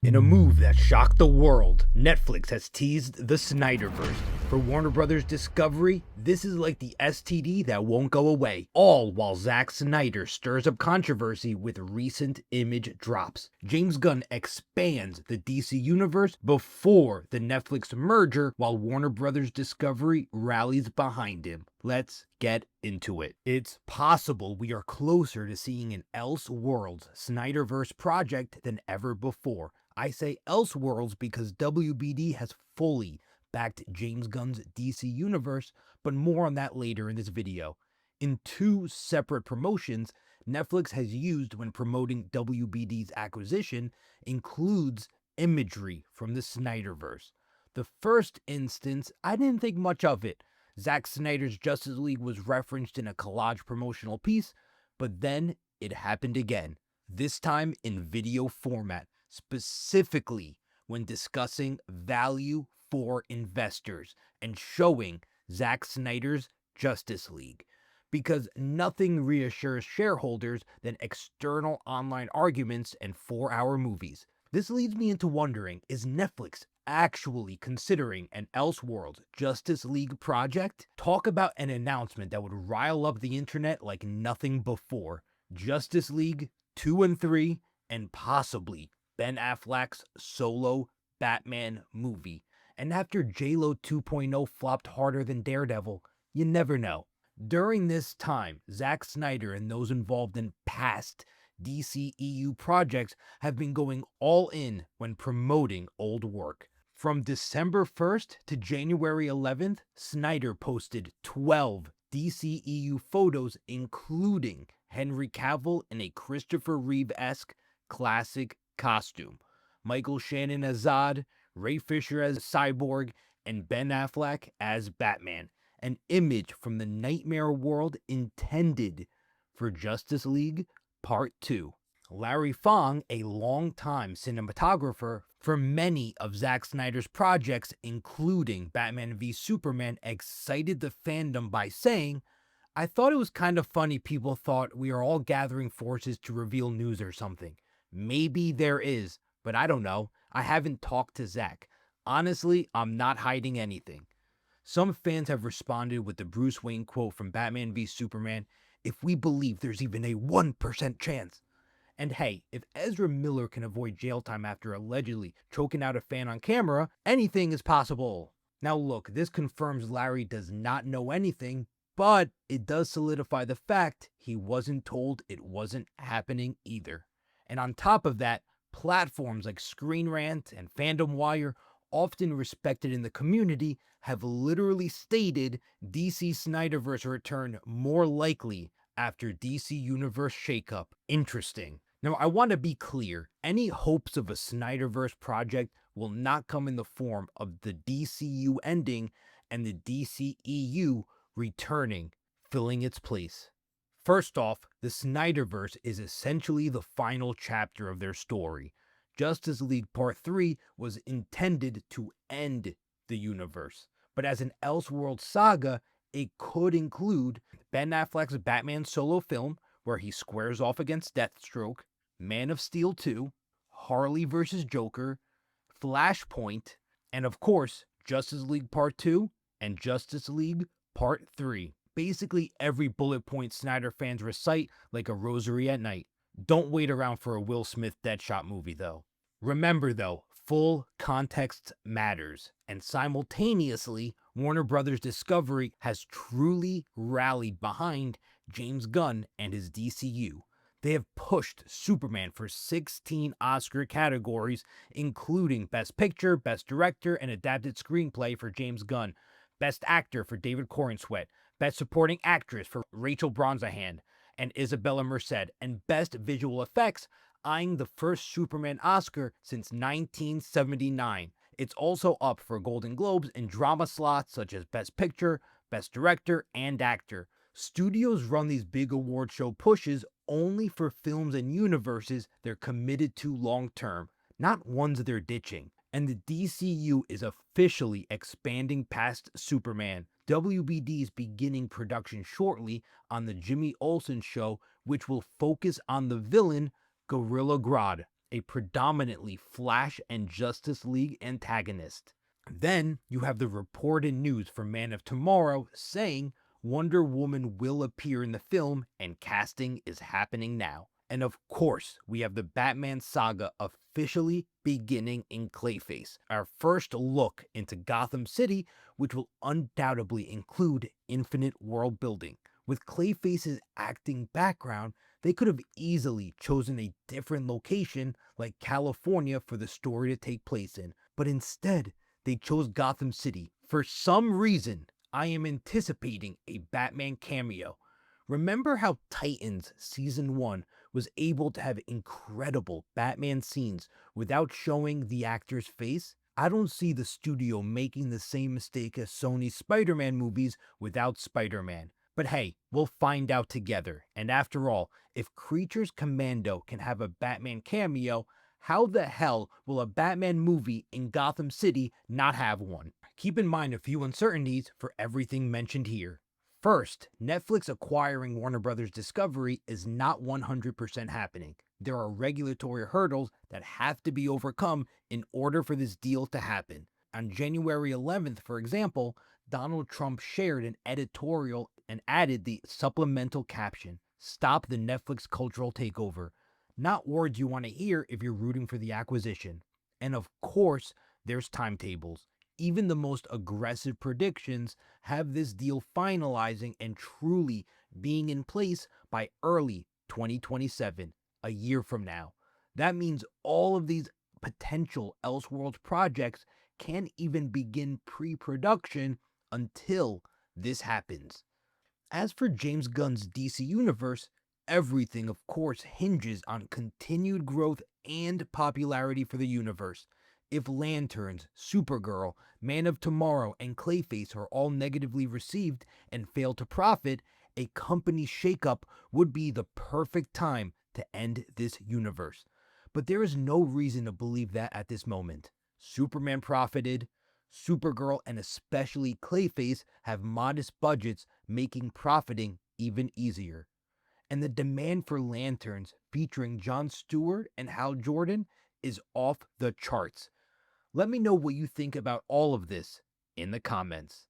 In a move that shocked the world, Netflix has teased the Snyderverse. For Warner Brothers Discovery, this is like the STD that won't go away, all while Zack Snyder stirs up controversy with recent image drops. James Gunn expands the DC universe before the Netflix merger, while Warner Brothers Discovery rallies behind him. Let's get into it. It's possible we are closer to seeing an Elseworlds Snyderverse project than ever before. I say Elseworlds because WBD has fully backed James Gunn's DC universe, but more on that later in this video. In two separate promotions Netflix has used when promoting WBD's acquisition includes imagery from the Snyderverse. The first instance, I didn't think much of it. Zack Snyder's Justice League was referenced in a collage promotional piece, but then it happened again, this time in video format, specifically when discussing value for investors and showing Zack Snyder's Justice League. Because nothing reassures shareholders than external online arguments and 4-hour movies. This leads me into wondering, is Netflix actually considering an Elseworlds Justice League project? Talk about an announcement that would rile up the internet like nothing before. Justice League 2 and 3, and possibly Ben Affleck's solo Batman movie. And after J-Lo 2.0 flopped harder than Daredevil, you never know. During this time, Zack Snyder and those involved in past DCEU projects have been going all in when promoting old work. From December 1st to January 11th, Snyder posted 12 DCEU photos, including Henry Cavill in a Christopher Reeve-esque classic costume, Michael Shannon as Zod, Ray Fisher as Cyborg, and Ben Affleck as Batman. An image from the nightmare world intended for Justice League Part 2. Larry Fong, a longtime cinematographer for many of Zack Snyder's projects, including Batman v Superman, excited the fandom by saying, "I thought it was kind of funny people thought we are all gathering forces to reveal news or something. Maybe there is, but I don't know. I haven't talked to Zack. Honestly, I'm not hiding anything." Some fans have responded with the Bruce Wayne quote from Batman v Superman, "If we believe there's even a 1% chance." And hey, if Ezra Miller can avoid jail time after allegedly choking out a fan on camera, anything is possible. Now look, this confirms Larry does not know anything, but it does solidify the fact he wasn't told it wasn't happening either. And on top of that, platforms like Screen Rant and Fandom Wire, often respected in the community, have literally stated DC Snyderverse return more likely after DC Universe shakeup. Interesting. Now, I want to be clear, any hopes of a Snyderverse project will not come in the form of the DCU ending and the DCEU returning, filling its place. First off, the Snyderverse is essentially the final chapter of their story. Justice League Part 3 was intended to end the universe, but as an Elseworlds saga, it could include Ben Affleck's Batman solo film, where he squares off against Deathstroke, Man of Steel 2, Harley vs. Joker, Flashpoint, and of course, Justice League Part 2 and Justice League Part 3. Basically every bullet point Snyder fans recite like a rosary at night. Don't wait around for a Will Smith Deadshot movie though. Remember though, full context matters, and simultaneously, Warner Brothers Discovery has truly rallied behind James Gunn and his DCU. They have pushed Superman for 16 Oscar categories, including Best Picture, Best Director, and Adapted Screenplay for James Gunn, Best Actor for David Corenswet, Best Supporting Actress for Rachel Brosnahan and Isabella Merced, and Best Visual Effects, eyeing the first Superman Oscar since 1979. It's also up for Golden Globes in drama slots such as Best Picture, Best Director, and Actor. Studios run these big award show pushes only for films and universes they're committed to long term, not ones they're ditching. And the DCU is officially expanding past Superman. WBD is beginning production shortly on the Jimmy Olsen show, which will focus on the villain Gorilla Grodd. a predominantly Flash and Justice League antagonist. Then you have the reported news from Man of Tomorrow saying Wonder Woman will appear in the film and casting is happening now. And of course, we have the Batman saga officially beginning in Clayface, our first look into Gotham City, which will undoubtedly include infinite world building. With Clayface's acting background, they could have easily chosen a different location like California for the story to take place in, but instead, they chose Gotham City. For some reason, I am anticipating a Batman cameo. Remember how Titans Season 1 was able to have incredible Batman scenes without showing the actor's face? I don't see the studio making the same mistake as Sony's Spider-Man movies without Spider-Man. But hey, we'll find out together. And after all, if Creatures Commando can have a Batman cameo, how the hell will a Batman movie in Gotham City not have one? Keep in mind a few uncertainties for everything mentioned here. First, Netflix acquiring Warner Bros. Discovery is not 100% happening. There are regulatory hurdles that have to be overcome in order for this deal to happen. On January 11th, for example, Donald Trump shared an editorial and added the supplemental caption, "Stop the Netflix cultural takeover." Not words you want to hear if you're rooting for the acquisition. And of course, there's timetables. Even the most aggressive predictions have this deal finalizing and truly being in place by early 2027, a year from now. That means all of these potential Elseworlds projects can't even begin pre-production until this happens. As for James Gunn's DC Universe, everything, of course, hinges on continued growth and popularity for the universe. If Lanterns, Supergirl, Man of Tomorrow, and Clayface are all negatively received and fail to profit, a company shakeup would be the perfect time to end this universe. But there is no reason to believe that at this moment. Superman profited, Supergirl and especially Clayface have modest budgets, making profiting even easier. And the demand for Lanterns featuring Jon Stewart and Hal Jordan is off the charts. Let me know what you think about all of this in the comments.